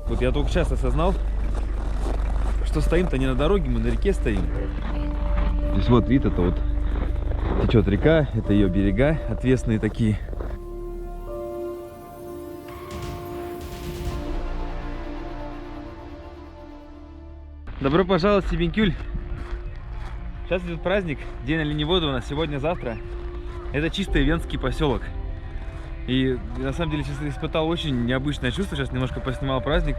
Вот я только сейчас осознал, что стоим-то не на дороге, мы на реке стоим. То есть вот вид, это вот течет река, это ее берега, отвесные такие. Добро пожаловать в Сибинкюль. Сейчас идет праздник, день оленевода у нас сегодня-завтра. Это чисто венский поселок. И на самом деле сейчас испытал очень необычное чувство, сейчас немножко поснимал праздник.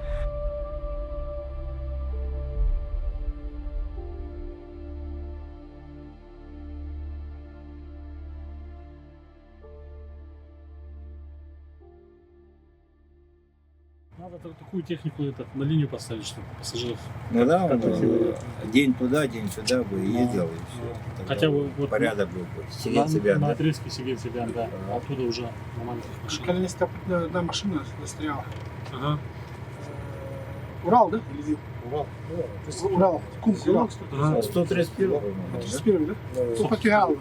Надо такую технику на линию поставить, чтобы пассажиров. Ну да, контактировали. день туда, день сюда бы ездил и все. Хотя бы вот порядок был бы. Сигет-Цивян, на да? отрезке Сигет-Цивян, да. А оттуда уже на маленьких машинах. Колесная одна машина застряла. Ага. Урал, да? Или Вил? Урал. Урал. Кум, Урал. 131, по-моему, да? 131, да? Ну, потерял.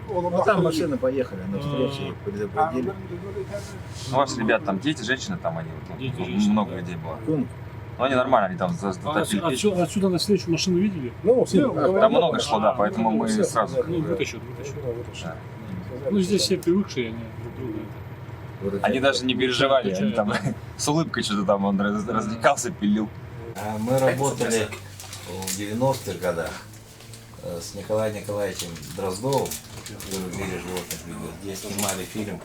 Ну, там машины поехали, на встрече их предупредили. У вас, ребят, там дети, женщины, там они, вот, Дети, ну, женщины. много людей было. Кум. Но они нормально, они там затопили. Отсюда навстречу машину видели? Ну, Там много шло, да, поэтому мы сразу... Ну, вытащу. Да. Ну, здесь все привыкшие, они друг друга. Они даже не переживали, они там с улыбкой что-то там, он развлекался, пилил. Мы работали в 90-х годах с Николаем Николаевичем Дроздовым, который в мире животных ведет. Здесь снимали фильм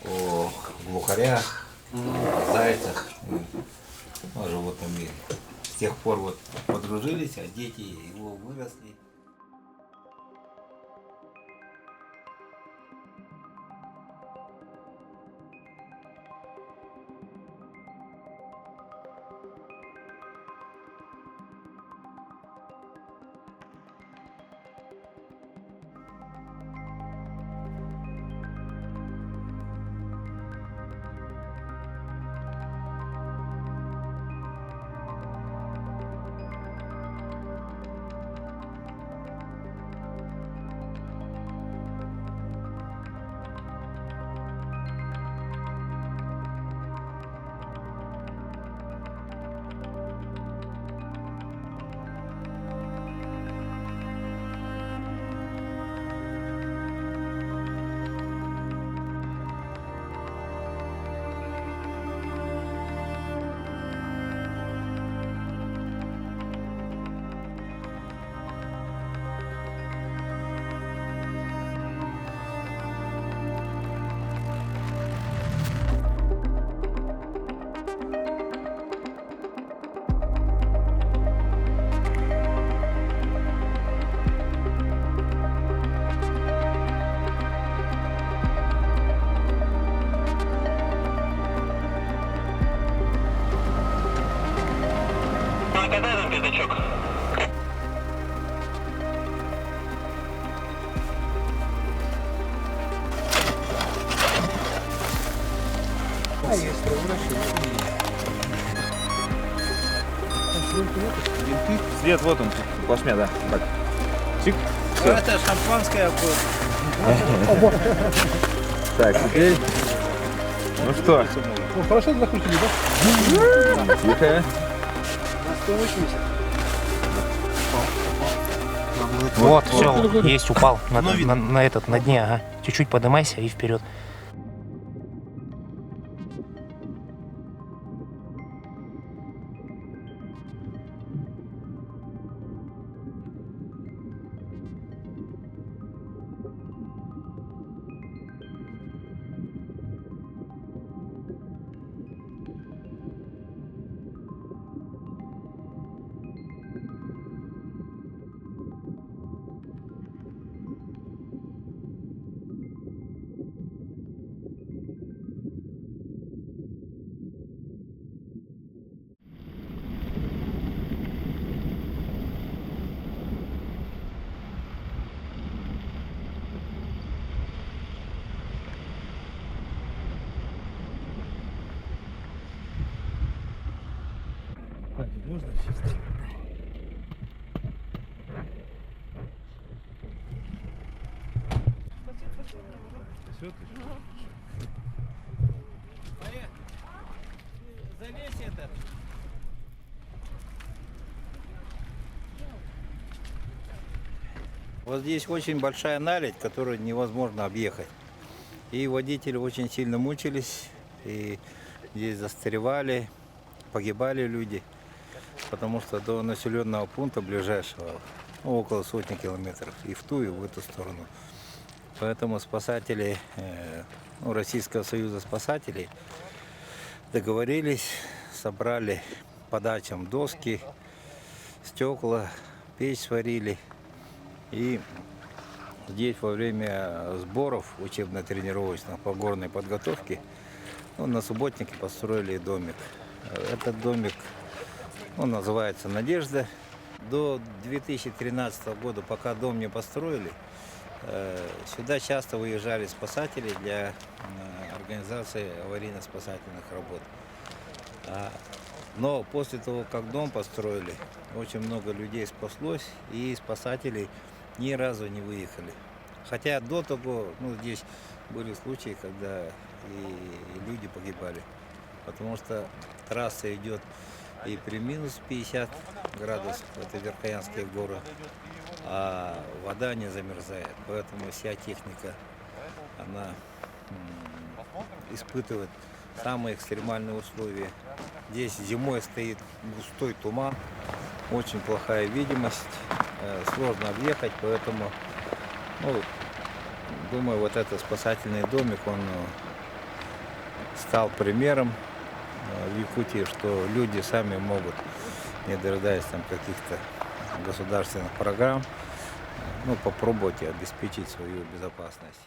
о глухарях, о зайцах, о животном мире. С тех пор вот подружились, а дети его выросли. Свет, вот он, плашмя, да. Так. Чик. Все. Это шампанское было. Так, теперь... Ну что? Ну, хорошо закрутили, да? Тихо. 180. Вот, все, есть, упал на этот, на дне, ага. Чуть-чуть поднимайся и вперед. Можно сесть? Вот здесь очень большая наледь, которую невозможно объехать. И водители очень сильно мучились, и здесь застревали, погибали люди, потому что до населенного пункта ближайшего около сотни километров и в ту, и в эту сторону. Поэтому спасатели Российского союза спасателей договорились, собрали по дачам доски, стекла, печь сварили. И здесь во время сборов учебно-тренировочных по горной подготовке на субботнике построили домик. Этот домик называется «Надежда». До 2013 года, пока дом не построили, сюда часто выезжали спасатели для организации аварийно-спасательных работ. Но после того, как дом построили, очень много людей спаслось, и спасатели ни разу не выехали. Хотя до того, здесь были случаи, когда и люди погибали, потому что трасса идет и при минус 50 градусов, это Верхоянские горы, а вода не замерзает, поэтому вся техника, она испытывает самые экстремальные условия. Здесь зимой стоит густой туман, очень плохая видимость, сложно объехать, поэтому, думаю, вот этот спасательный домик, он стал примером в Якутии, что люди сами могут, не дожидаясь там каких-то государственных программ, попробовать обеспечить свою безопасность.